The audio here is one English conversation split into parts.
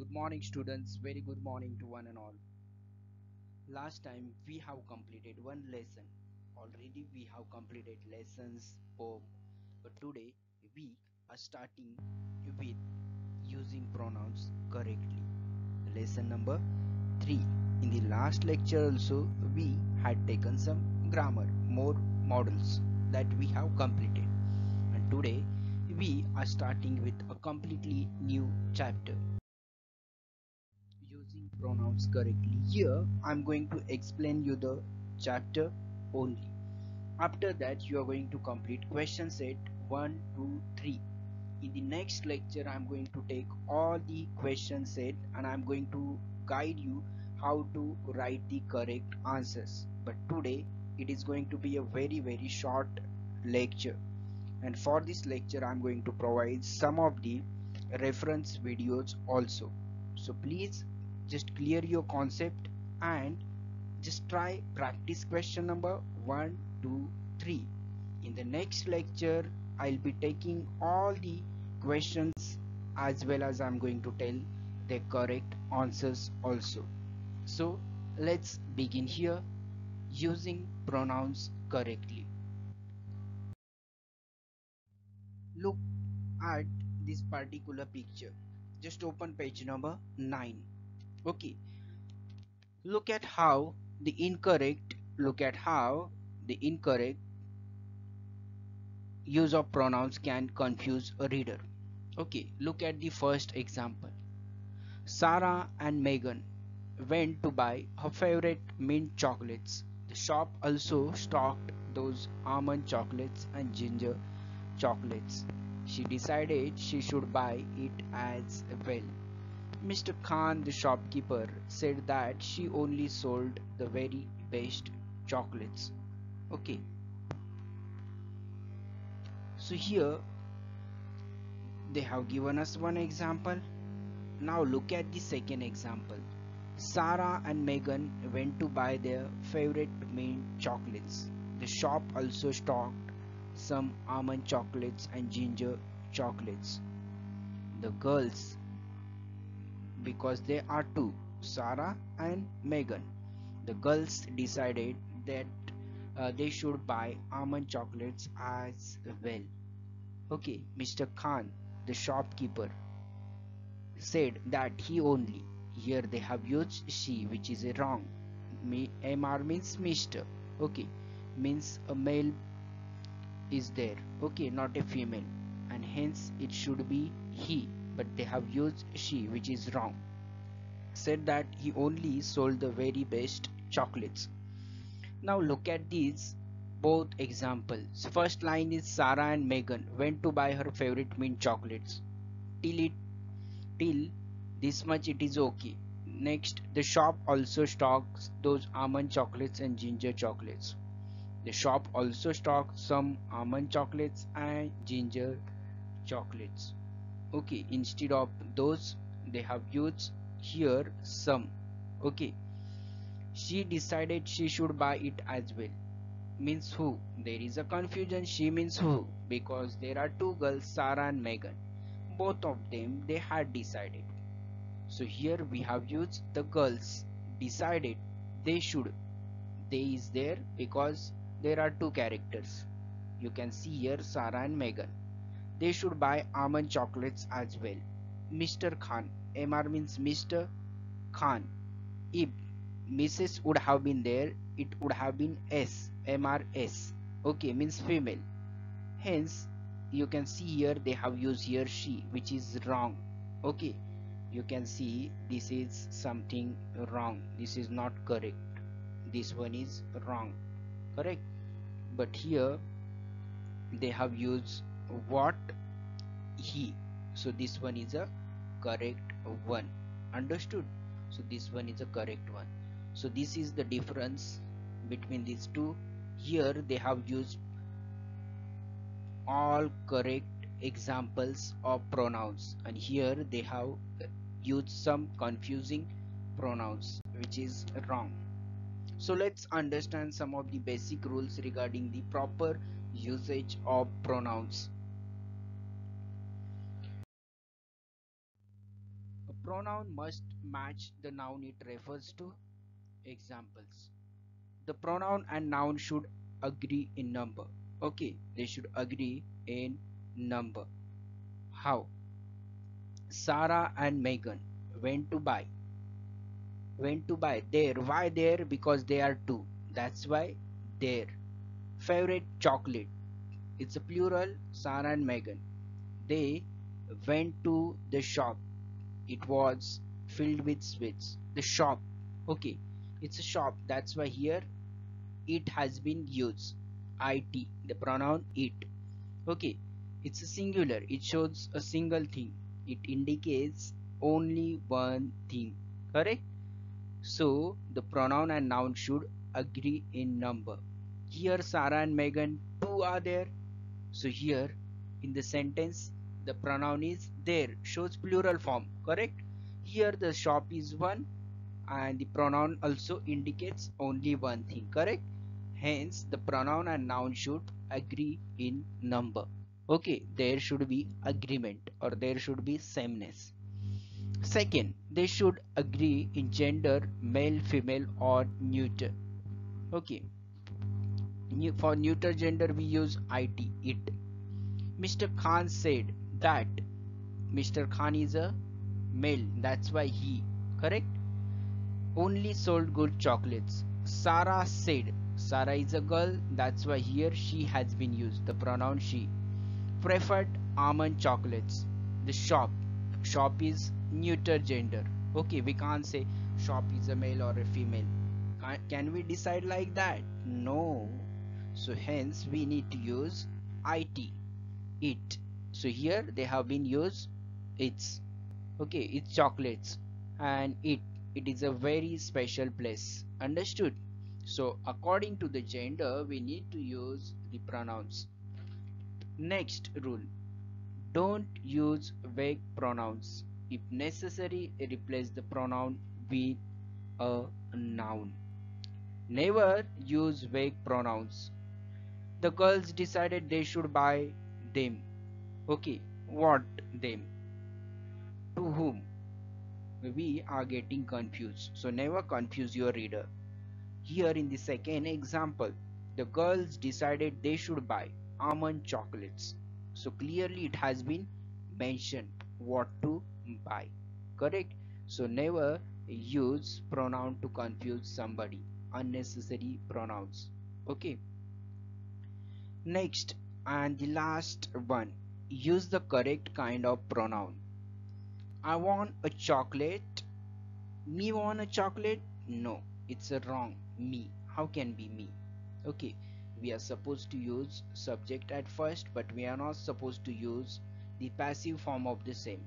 Good morning students, very good morning to one and all. Last time we have completed one lesson. Already we have completed lessons poem, but today we are starting with using pronouns correctly. Lesson number 3. In the last lecture also we had taken some grammar, more models that we have completed. And today we are starting with a completely new chapter using pronouns correctly. Here I'm going to explain you the chapter only. After that you are going to complete question set 1, 2, 3. In the next lecture I'm going to take all the question set and I'm going to guide you how to write the correct answers. But today it is going to be a very short lecture, and for this lecture I'm going to provide some of the reference videos also. So please just clear your concept and just try practice question number 1, 2, 3. In the next lecture I'll be taking all the questions as well as I'm going to tell the correct answers also. So let's begin here using pronouns correctly. Look at this particular picture. Just open page number 9. Okay, look at how the incorrect use of pronouns can confuse a reader. Okay, look at the first example. Sarah and Megan went to buy her favorite mint chocolates. The shop also stocked those almond chocolates and ginger chocolates. She decided she should buy it as well. Mr. Khan, the shopkeeper, said that she only sold the very best chocolates. Okay, so here they have given us one example. Now look at the second example. Sarah and Megan went to buy their favorite mint chocolates. The shop also stocked some almond chocolates and ginger chocolates. The girls, because they are two, Sarah and Megan, the girls decided that they should buy almond chocolates as well. Okay, Mr. Khan, the shopkeeper, said that he only. Here they have used she, which is a wrong. Mr means Mr. Okay, means a male is there. Okay, not a female, and hence it should be he. But they have used she, which is wrong. Said that he only sold the very best chocolates. Now look at these both examples. First line is Sarah and Megan went to buy her favorite mint chocolates. Till this much it is okay. Next, the shop also stocks those almond chocolates and ginger chocolates. The shop also stocks some almond chocolates and ginger chocolates. Okay, instead of those they have used here some. Okay, she decided she should buy it as well. Means who? There is a confusion. She means who? Because there are two girls, Sarah and Megan. Both of them they had decided. So here we have used the girls decided they should. They is there because there are two characters. You can see here Sarah and Megan. They should buy almond chocolates as well. Mr. Khan. MR means Mr. Khan. If Mrs. would have been there, it would have been S. MRS. Okay, means female. Hence, you can see here they have used here she, which is wrong. Okay, you can see this is something wrong. This is not correct. This one is wrong. Correct. But here they have used what, he. So this one is a correct one. Understood? So this one is a correct one. So this is the difference between these two. Here they have used all correct examples of pronouns, and here they have used some confusing pronouns which is wrong. So let's understand some of the basic rules regarding the proper usage of pronouns. pronoun must match the noun it refers to. Examples: the pronoun and noun should agree in number. Okay, they should agree in number. How? Sarah and Megan went to buy. Went to buy. There. Why there? Because they are two. That's why their favorite chocolate. It's a plural. Sarah and Megan. They went to the shop. It was filled with sweets. The shop. Okay. It's a shop. That's why here it has been used. It. The pronoun it. Okay. It's a singular. It shows a single thing. It indicates only one thing. Correct? So the pronoun and noun should agree in number. Here Sarah and Megan two are there. So here in the sentence the pronoun is there, shows plural form. Correct? Here the shop is one and the pronoun also indicates only one thing. Correct? Hence the pronoun and noun should agree in number. Okay, there should be agreement or there should be sameness. Second, they should agree in gender, male, female, or neuter. Okay, for neuter gender we use it. Mr. Khan said that. Mr. Khan is a male, that's why he. Correct? Only sold good chocolates. Sarah said. Sarah is a girl, that's why here she has been used. The pronoun she. Preferred almond chocolates. The shop. Shop is neuter gender. Okay, we can't say shop is a male or a female. Can we decide like that? No. So hence we need to use it. So here they have been used it's. Okay, it's chocolates and it is a very special place. Understood? So according to the gender we need to use the pronouns. Next rule: don't use vague pronouns. If necessary, replace the pronoun with a noun. Never use vague pronouns. The girls decided they should buy them. Okay, what them? To whom? We are getting confused. So never confuse your reader. Here in the second example, the girls decided they should buy almond chocolates. So clearly it has been mentioned what to buy. Correct? So never use pronoun to confuse somebody. Unnecessary pronouns. Okay. Next and the last one. Use the correct kind of pronoun. I want a chocolate. Me want a chocolate? No, it's a wrong. Me. How can be me? Okay, we are supposed to use subject at first, but we are not supposed to use the passive form of the same.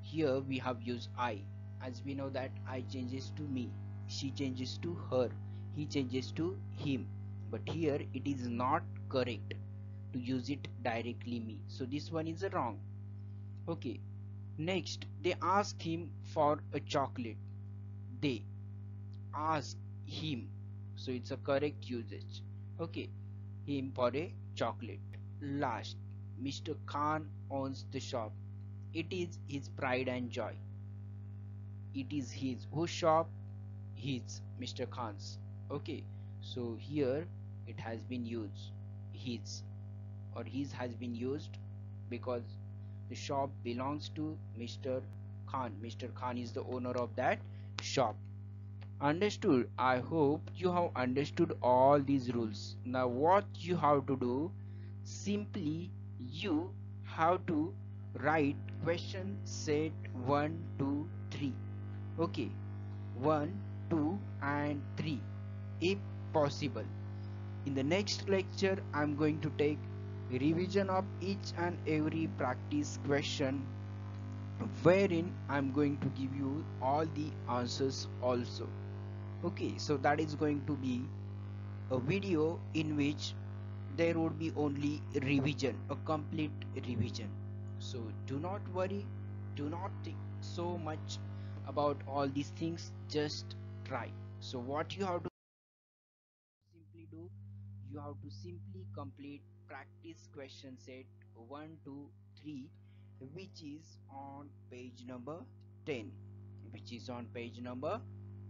Here we have used I. As we know that I changes to me, she changes to her, he changes to him. But here it is not correct to use it directly me. So this one is wrong. Okay. Next, they ask him for a chocolate. They ask him, so it's a correct usage. Okay, him for a chocolate. Last, Mr. Khan owns the shop. It is his pride and joy. It is his. Whose shop? His. Mr. Khan's. Okay, so here it has been used his or his has been used because the shop belongs to Mr. Khan. Mr. Khan is the owner of that shop. Understood? I hope you have understood all these rules. Now what you have to do, simply you have to write question set 1, 2, 3. Okay, 1, 2 and 3 if possible. In the next lecture I'm going to take revision of each and every practice question, wherein I'm going to give you all the answers also. Okay, so that is going to be a video in which there would be only revision, a complete revision. So do not worry, do not think so much about all these things, just try. So what you have to simply do, you have to simply complete practice question set 1, 2, 3, which is on page number 10, which is on page number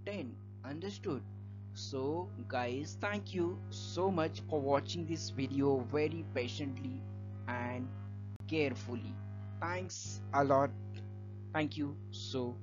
10. Understood? So guys, thank you so much for watching this video very patiently and carefully. Thanks a lot. Thank you so